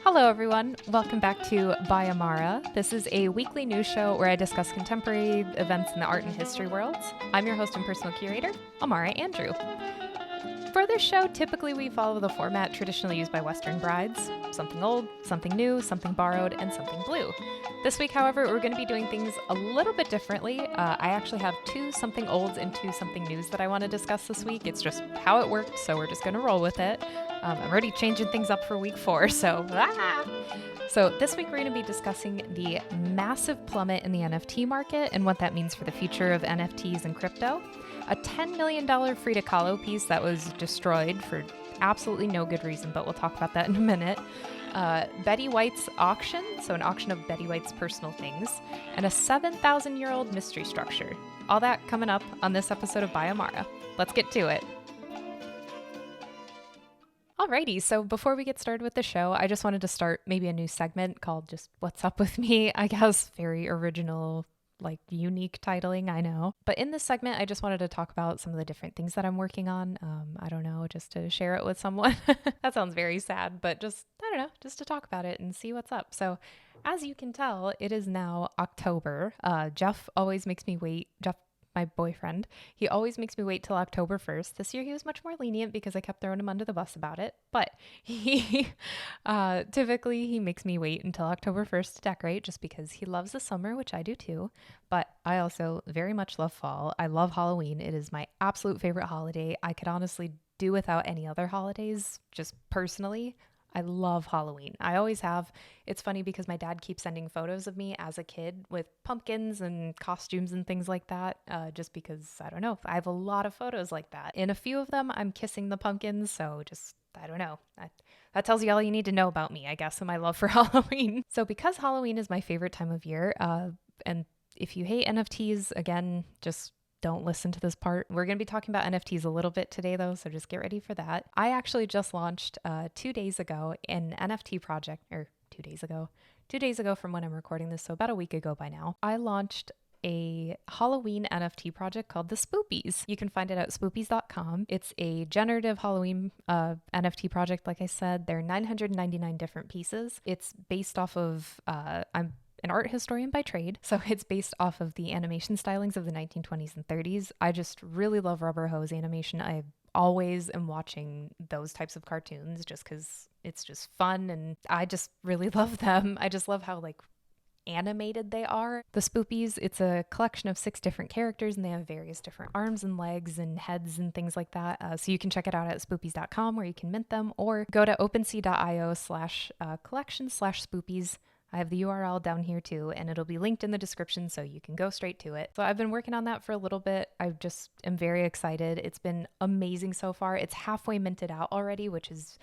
Hello, everyone. Welcome back to By Amara. This is a weekly news show where I discuss contemporary events in the art and history worlds. I'm your host and personal curator, Amara Andrew. For this show, typically we follow the format traditionally used by Western brides: something old, something new, something borrowed, and something blue. This week, however, we're going to be doing things a little bit differently. I actually have two something olds and two something news that I want to discuss this week. It's just how it worked, so we're just going to roll with it. I'm already changing things up for week 4, so So this week we're going to be discussing the massive plummet in the NFT market and what that means for the future of NFTs and crypto. A $10 million Frida Kahlo piece that was destroyed for absolutely no good reason, but we'll talk about that in a minute. Betty White's auction, so an auction of Betty White's personal things, and a 7,000-year-old mystery structure. All that coming up on this episode of By Amara. Let's get to it. Alrighty, so before we get started with the show, I just wanted to start maybe a new segment called just What's Up With Me. I guess very original, unique titling, I know. But in this segment, I just wanted to talk about some of the different things that I'm working on. I don't know, just to share it with someone. That sounds very sad, but just to talk about it and see what's up. So as you can tell, it is now October. Jeff always makes me wait. Jeff, my boyfriend, he always makes me wait till October 1st. This year he was much more lenient because I kept throwing him under the bus about it. But he typically he makes me wait until October 1st to decorate just because he loves the summer, which I do too. But I also very much love fall. I love Halloween. It is my absolute favorite holiday. I could honestly do without any other holidays, just personally. I love Halloween. I always have. It's funny because my dad keeps sending photos of me as a kid with pumpkins and costumes and things like that, just because, I don't know, I have a lot of photos like that. In a few of them, I'm kissing the pumpkins, so just, I don't know. That tells you all you need to know about me, I guess, and my love for Halloween. So because Halloween is my favorite time of year, and if you hate NFTs, again, just don't listen to this part. We're going to be talking about NFTs a little bit today, though, so just get ready for that. I actually just launched 2 days ago an NFT project, or 2 days ago. 2 days ago from when I'm recording this, so about a week ago by now. I launched a Halloween NFT project called the Spoopies. You can find it at spoopies.com. It's a generative Halloween NFT project, like I said. There are 999 different pieces. It's based off of, I'm an art historian by trade, so it's based off of the animation stylings of the 1920s and 30s. I just really love rubber hose animation. I always am watching those types of cartoons just because it's just fun, and I just really love them. I just love how animated they are. The Spoopies, it's a collection of 6 different characters, and they have various different arms and legs and heads and things like that. So you can check it out at spoopies.com where you can mint them, or go to OpenSea.io/collection/spoopies. I have the URL down here too, and it'll be linked in the description so you can go straight to it. So I've been working on that for a little bit. I just am very excited. It's been amazing so far. It's halfway minted out already, which is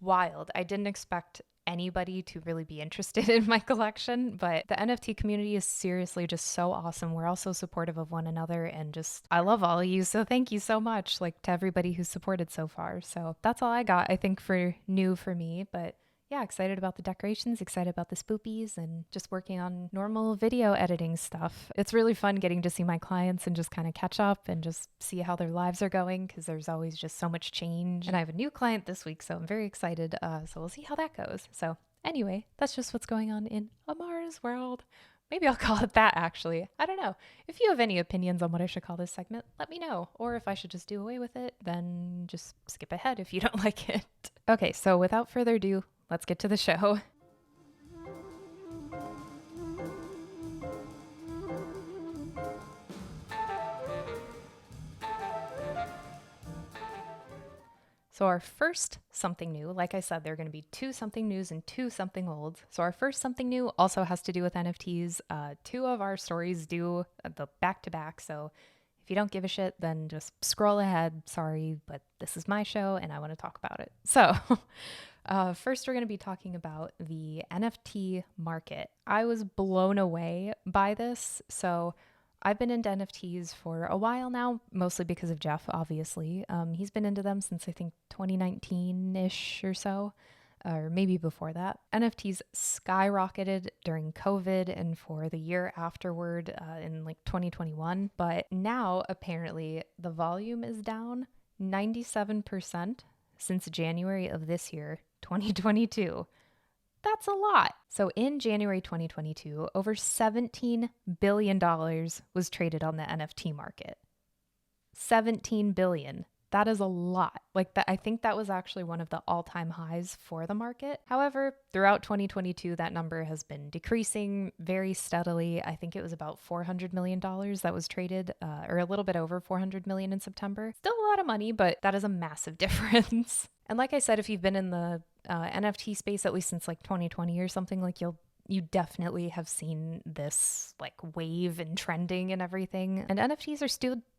wild. I didn't expect anybody to really be interested in my collection, but the NFT community is seriously just so awesome. We're all so supportive of one another, and just, I love all of you. So thank you so much, to everybody who's supported so far. So that's all I got, I think, for new for me, but yeah, excited about the decorations, excited about the spoopies, and just working on normal video editing stuff. It's really fun getting to see my clients and just kind of catch up and just see how their lives are going, because there's always just so much change. And I have a new client this week, so I'm very excited. So we'll see how that goes. So anyway, that's just what's going on in Amara's world. Maybe I'll call it that, actually. I don't know. If you have any opinions on what I should call this segment, let me know. Or if I should just do away with it, then just skip ahead if you don't like it. Okay, so without further ado, let's get to the show. So our first something new, like I said, there are going to be 2 something news and 2 something olds. So our first something new also has to do with NFTs. 2 of our stories do the back-to-back. So if you don't give a shit, then just scroll ahead. Sorry, but this is my show and I want to talk about it. So first, we're going to be talking about the NFT market. I was blown away by this. So I've been into NFTs for a while now, mostly because of Jeff, obviously. He's been into them since I think 2019-ish or so, or maybe before that. NFTs skyrocketed during COVID and for the year afterward in 2021. But now, apparently, the volume is down 97% since January of this year, 2022. that's a lot. So in January 2022, over $17 billion was traded on the NFT market. 17 billion. That is a lot. Like that, I think that was actually one of the all-time highs for the market. However, throughout 2022, that number has been decreasing very steadily. I think it was about $400 million that was traded, or a little bit over 400 million in September. Still a lot of money, but that is a massive difference. And like I said, if you've been in the NFT space at least since like 2020 or something, like you definitely have seen this like wave and trending and everything. And NFTs are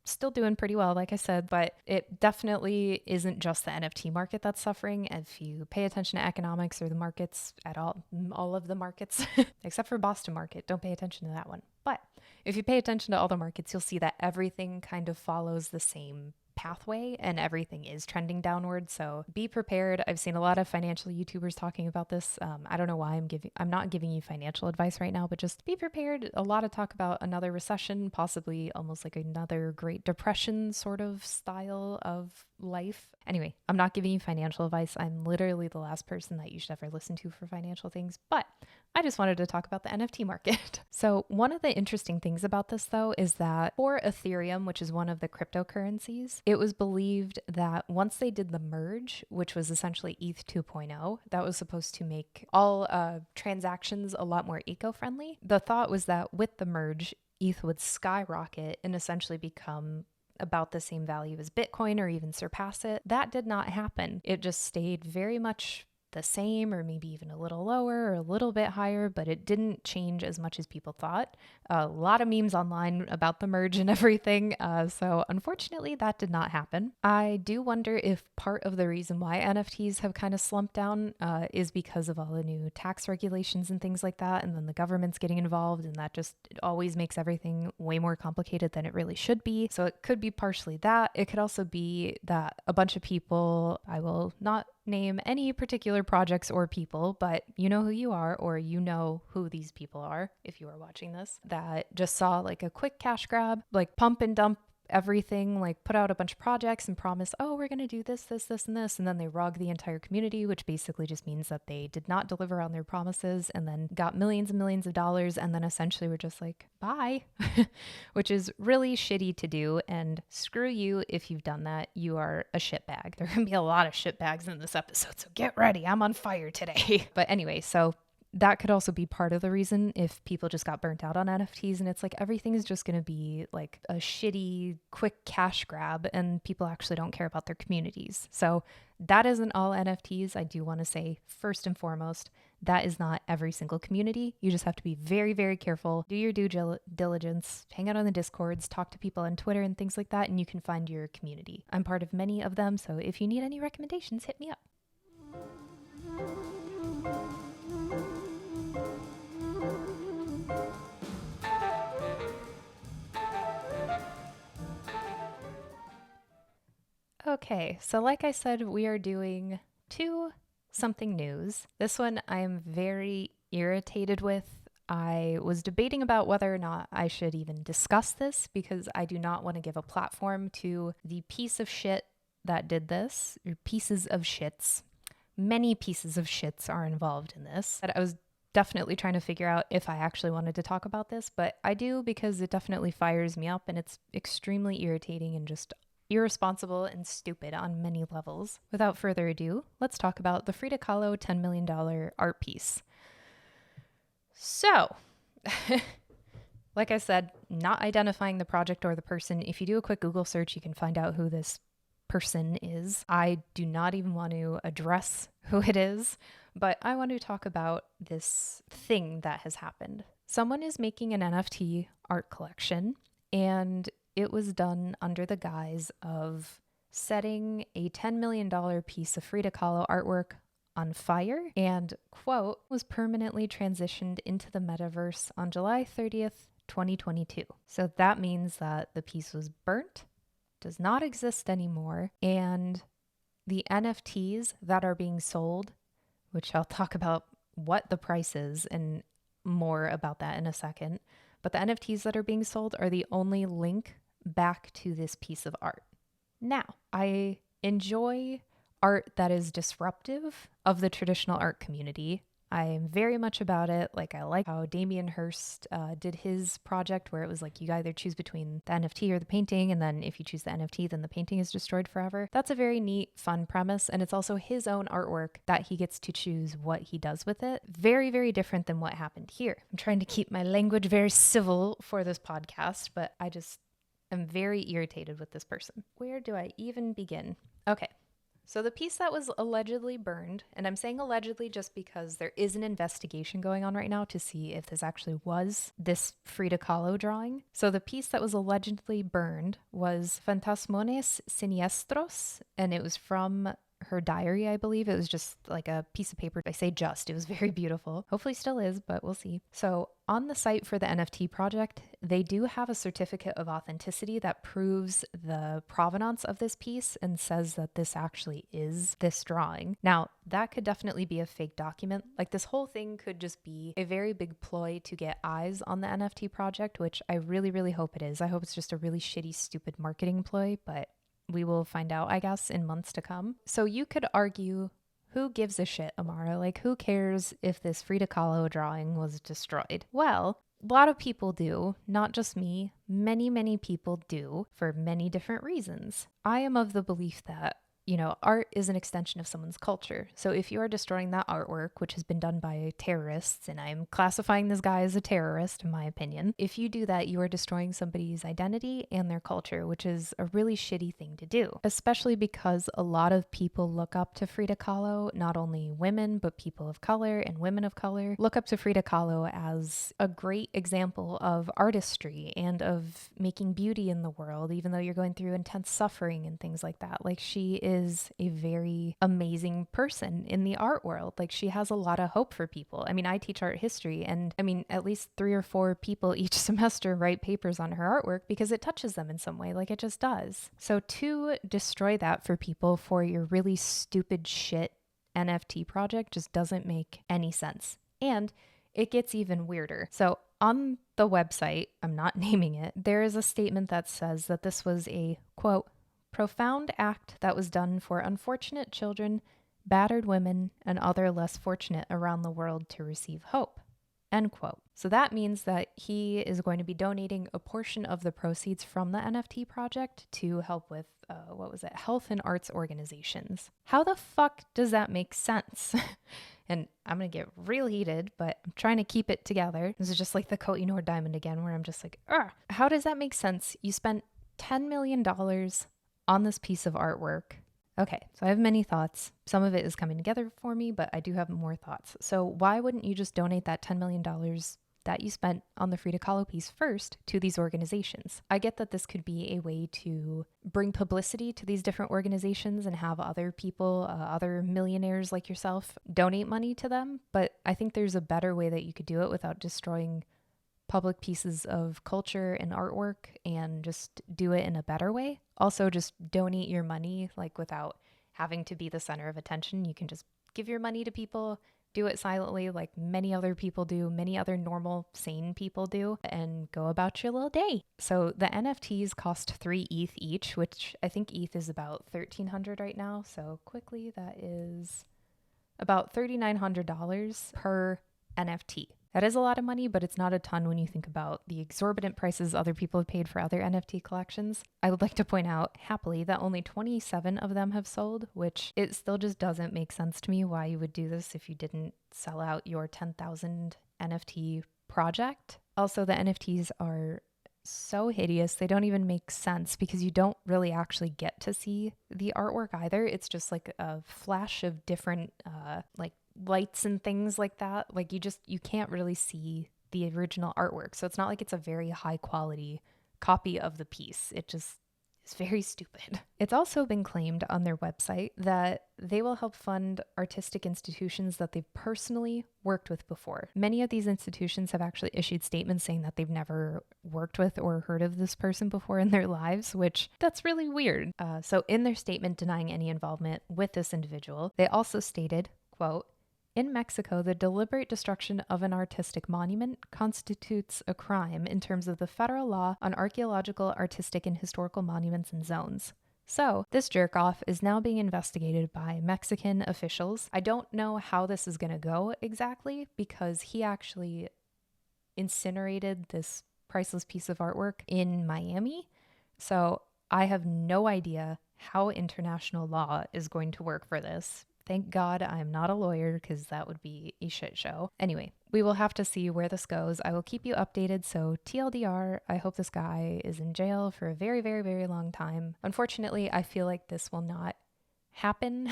still doing pretty well, like I said, but it definitely isn't just the NFT market that's suffering. If you pay attention to economics or the markets at all of the markets, except for Boston market, don't pay attention to that one. But if you pay attention to all the markets, you'll see that everything kind of follows the same pathway and everything is trending downward. So be prepared. I've seen a lot of financial YouTubers talking about this. I don't know why I'm not giving you financial advice right now, but just be prepared. A lot of talk about another recession, possibly almost like another Great Depression sort of style of life. Anyway, I'm not giving you financial advice. I'm literally the last person that you should ever listen to for financial things, but I just wanted to talk about the NFT market. So one of the interesting things about this though is that for Ethereum, which is one of the cryptocurrencies, it was believed that once they did the merge, which was essentially ETH 2.0, that was supposed to make all transactions a lot more eco-friendly. The thought was that with the merge, ETH would skyrocket and essentially become about the same value as Bitcoin or even surpass it. That did not happen. It just stayed very much the same or maybe even a little lower or a little bit higher, but it didn't change as much as people thought. A lot of memes online about the merge and everything. So unfortunately, that did not happen. I do wonder if part of the reason why NFTs have kind of slumped down is because of all the new tax regulations and things like that. And then the government's getting involved, and that just always makes everything way more complicated than it really should be. So it could be partially that. It could also be that a bunch of people, I will not name any particular projects or people, but you know who you are, or you know who these people are if you are watching this, that just saw like a quick cash grab, like pump and dump everything, like put out a bunch of projects and promise, oh, we're going to do this, this, this, and this. And then they rug the entire community, which basically just means that they did not deliver on their promises and then got millions and millions of dollars. And then essentially were just like, bye, which is really shitty to do. And screw you if you've done that. You are a shitbag. There are going to be a lot of shitbags in this episode, so get ready. I'm on fire today. But anyway, so that could also be part of the reason if people just got burnt out on NFTs and it's like everything is just going to be like a shitty quick cash grab and people actually don't care about their communities. So that isn't all NFTs. I do want to say first and foremost, that is not every single community. You just have to be very, very careful. Do your due diligence, hang out on the Discords, talk to people on Twitter and things like that, and you can find your community. I'm part of many of them, so if you need any recommendations, hit me up. Okay, so like I said, we are doing something news. This one I am very irritated with. I was debating about whether or not I should even discuss this because I do not want to give a platform to the piece of shit that did this, or pieces of shits. Many pieces of shits are involved in this. I was definitely trying to figure out if I actually wanted to talk about this, but I do because it definitely fires me up and it's extremely irritating and just irresponsible and stupid on many levels. Without further ado, let's talk about the Frida Kahlo $10 million art piece. So, like I said, not identifying the project or the person. If you do a quick Google search, you can find out who this person is. I do not even want to address who it is, but I want to talk about this thing that has happened. Someone is making an NFT art collection, and it was done under the guise of setting a $10 million piece of Frida Kahlo artwork on fire and, quote, was permanently transitioned into the metaverse on July 30th, 2022. So that means that the piece was burnt, does not exist anymore, and the NFTs that are being sold, which I'll talk about what the price is and more about that in a second, but the NFTs that are being sold are the only link back to this piece of art. Now, I enjoy art that is disruptive of the traditional art community. I am very much about it. Like, I like how Damien Hirst did his project where it was like you either choose between the NFT or the painting, and then if you choose the NFT, then the painting is destroyed forever. That's a very neat, fun premise, and it's also his own artwork that he gets to choose what he does with it. Very, very different than what happened here. I'm trying to keep my language very civil for this podcast, but I'm very irritated with this person. Where do I even begin? Okay. So the piece that was allegedly burned, and I'm saying allegedly just because there is an investigation going on right now to see if this actually was this Frida Kahlo drawing. So the piece that was allegedly burned was Fantasmones Siniestros, and it was from her diary, I believe. It was just like a piece of paper. I say just, it was very beautiful. Hopefully still is, but we'll see. So on the site for the NFT project, they do have a certificate of authenticity that proves the provenance of this piece and says that this actually is this drawing. Now, that could definitely be a fake document. Like, this whole thing could just be a very big ploy to get eyes on the NFT project, which I really, really hope it is. I hope it's just a really shitty, stupid marketing ploy, but we will find out, I guess, in months to come. So you could argue, who gives a shit, Amara? Like, who cares if this Frida Kahlo drawing was destroyed? Well, a lot of people do, not just me. Many, many people do for many different reasons. I am of the belief that, art is an extension of someone's culture. So if you are destroying that artwork, which has been done by terrorists, and I'm classifying this guy as a terrorist, in my opinion, if you do that, you are destroying somebody's identity and their culture, which is a really shitty thing to do, especially because a lot of people look up to Frida Kahlo, not only women, but people of color and women of color look up to Frida Kahlo as a great example of artistry and of making beauty in the world, even though you're going through intense suffering and things like that. Like, she is a very amazing person in the art world. Like, she has a lot of hope for people. I mean, I teach art history, and at least 3 or 4 people each semester write papers on her artwork because it touches them in some way, like it just does. So to destroy that for people for your really stupid shit NFT project just doesn't make any sense. And it gets even weirder. So on the website, I'm not naming it, there is a statement that says that this was a, quote, profound act that was done for unfortunate children, battered women, and other less fortunate around the world to receive hope, end quote. So that means that he is going to be donating a portion of the proceeds from the NFT project to help with, health and arts organizations. How the fuck does that make sense? And I'm going to get real heated, but I'm trying to keep it together. This is just like the Koh-i-Noor diamond again, where I'm just like, how does that make sense? You spent $10 million on this piece of artwork. Okay, so I have many thoughts. Some of it is coming together for me, but I do have more thoughts. So why wouldn't you just donate that $10 million that you spent on the Frida Kahlo piece first to these organizations? I get that this could be a way to bring publicity to these different organizations and have other people, other millionaires like yourself, donate money to them. But I think there's a better way that you could do it without destroying public pieces of culture and artwork, and just do it in a better way. Also, just donate your money, like, without having to be the center of attention. You can just give your money to people, do it silently like many other people do, many other normal, sane people do, and go about your little day. So the NFTs cost 3 ETH each, which I think ETH is about $1,300 right now. So quickly, that is about $3,900 per NFT. That is a lot of money, but it's not a ton when you think about the exorbitant prices other people have paid for other NFT collections. I would like to point out, happily, that only 27 of them have sold, which it still just doesn't make sense to me why you would do this if you didn't sell out your 10,000 NFT project. Also, the NFTs are so hideous. They don't even make sense because you don't really actually get to see the artwork either. It's just like a flash of different like lights and things like that. Like you can't really see the original artwork. So it's not like it's a very high quality copy of the piece. It just is very stupid. It's also been claimed on their website that they will help fund artistic institutions that they've personally worked with before. Many of these institutions have actually issued statements saying that they've never worked with or heard of this person before in their lives, which that's really weird. So in their statement denying any involvement with this individual, they also stated, quote, "In Mexico, the deliberate destruction of an artistic monument constitutes a crime in terms of the federal law on archaeological, artistic, and historical monuments and zones. So, this jerk off is now being investigated by Mexican officials. I don't know how this is going to go exactly because he actually incinerated this priceless piece of artwork in Miami. So, I have no idea how international law is going to work for this. Thank God I'm not a lawyer because that would be a shit show. Anyway, we will have to see where this goes. I will keep you updated. So, TLDR, I hope this guy is in jail for a very, very, very long time. Unfortunately, I feel like this will not happen.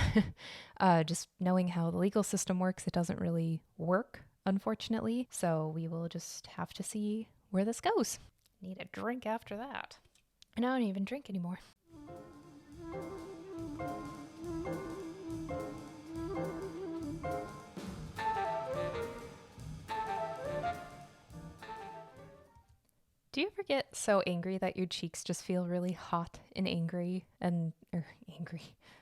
Just knowing how the legal system works, it doesn't really work, unfortunately. So, we will just have to see where this goes. Need a drink after that. And I don't even drink anymore. Do you ever get so angry that your cheeks just feel really hot and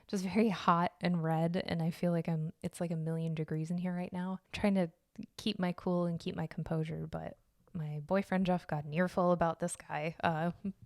just very hot and red? And I feel like it's like 1,000,000 degrees in here right now. I'm trying to keep my cool and keep my composure, but my boyfriend Jeff got an earful about this guy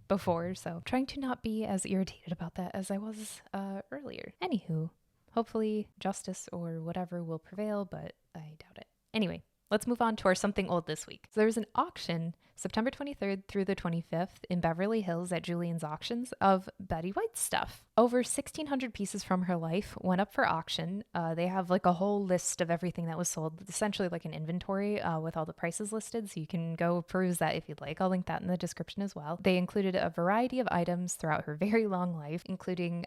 before, so I'm trying to not be as irritated about that as I was earlier. Anywho, hopefully justice or whatever will prevail, but I doubt it. Anyway, let's move on to our something old this week. So there's an auction September 23rd through the 25th in Beverly Hills at Julian's Auctions of Betty White's stuff. Over 1,600 pieces from her life went up for auction. They have like a whole list of everything that was sold, essentially like an inventory with all the prices listed, so you can go peruse that if you'd like. I'll link that in the description as well. They included a variety of items throughout her very long life, including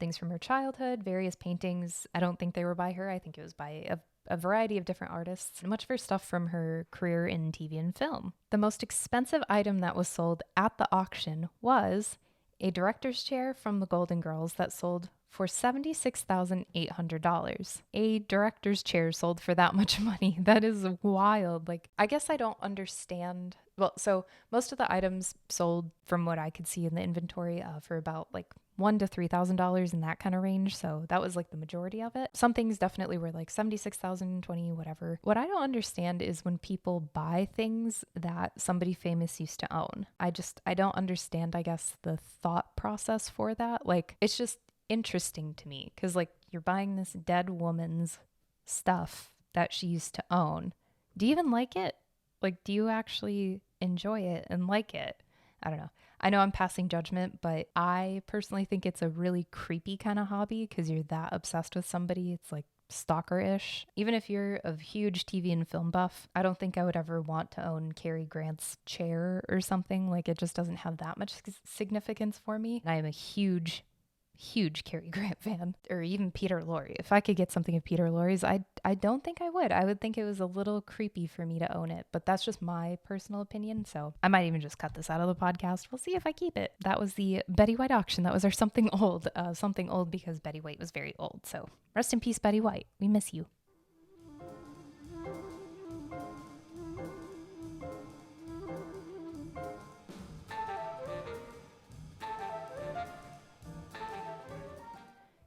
things from her childhood, various paintings. I don't think they were by her. I think it was by a variety of different artists, and much of her stuff from her career in TV and film. The most expensive item that was sold at the auction was a director's chair from the Golden Girls that sold for $76,800. A director's chair sold for that much money. That is wild. Like, I guess I don't understand. Well, so most of the items sold, from what I could see in the inventory, for about like $1,000 to $3,000 in that kind of range. So that was like the majority of it. Some things definitely were like 76,000, 20, whatever. What I don't understand is when people buy things that somebody famous used to own. I don't understand, I guess, the thought process for that. Like, it's just interesting to me because like you're buying this dead woman's stuff that she used to own. Do you even like it? Like, do you actually enjoy it and like it? I don't know. I know I'm passing judgment, but I personally think it's a really creepy kind of hobby because you're that obsessed with somebody. It's like stalker-ish. Even if you're a huge TV and film buff, I don't think I would ever want to own Cary Grant's chair or something. Like, it just doesn't have that much significance for me. I am a huge Cary Grant fan, or even Peter Lorre. If I could get something of Peter Lorre's, I don't think I would. I would think it was a little creepy for me to own it, but that's just my personal opinion. So I might even just cut this out of the podcast. We'll see if I keep it. That was the Betty White auction. That was our something old because Betty White was very old. So rest in peace, Betty White. We miss you.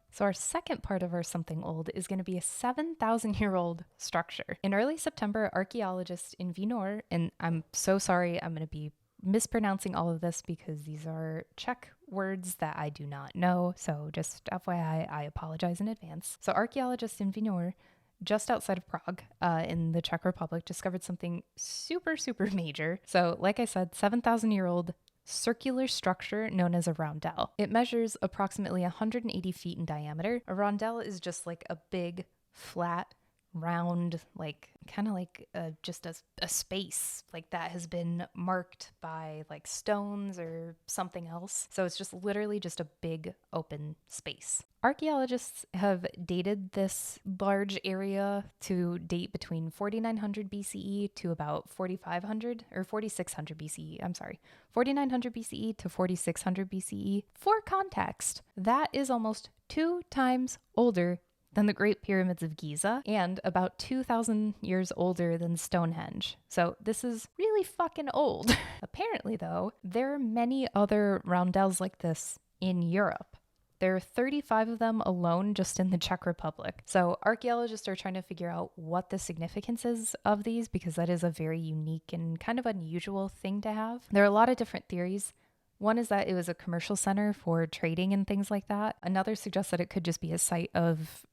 So our second part of our something old is going to be a 7,000-year-old structure. In early September, archaeologists in Vinor, and I'm so sorry, I'm going to be mispronouncing all of this because these are Czech words that I do not know. So just FYI, I apologize in advance. So archaeologists in Vinor, just outside of Prague, in the Czech Republic, discovered something super, super major. So like I said, 7,000-year-old circular structure known as a roundel. It measures approximately 180 feet in diameter. A roundel is just like a big, flat, round, like kind of like just a space like that has been marked by like stones or something else. So it's just literally just a big open space. Archaeologists have dated this large area to date between 4900 BCE to about 4500 or 4600 BCE. I'm sorry, 4900 BCE to 4600 BCE. For context, that is almost 2 times older than the Great Pyramids of Giza and about 2,000 years older than Stonehenge. So this is really fucking old. Apparently, though, there are many other roundels like this in Europe. There are 35 of them alone just in the Czech Republic. So archaeologists are trying to figure out what the significance is of these because that is a very unique and kind of unusual thing to have. There are a lot of different theories One is that it was a commercial center for trading and things like that. Another suggests that it could just be a site of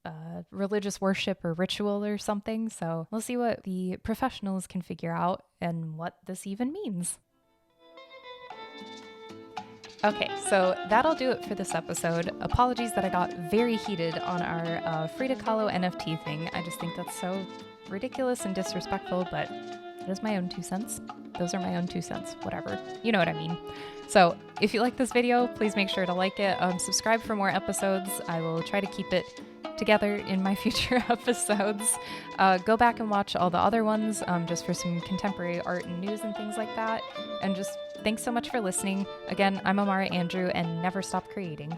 religious worship or ritual or something. So we'll see what the professionals can figure out and what this even means. Okay, so that'll do it for this episode. Apologies that I got very heated on our Frida Kahlo NFT thing. I just think that's so ridiculous and disrespectful, but that is my own 2 cents. Those are my own 2 cents, whatever. You know what I mean. So if you like this video, please make sure to like it. Subscribe for more episodes. I will try to keep it together in my future episodes. Go back and watch all the other ones just for some contemporary art and news and things like that. And just thanks so much for listening. Again, I'm Amara Andrew, and never stop creating.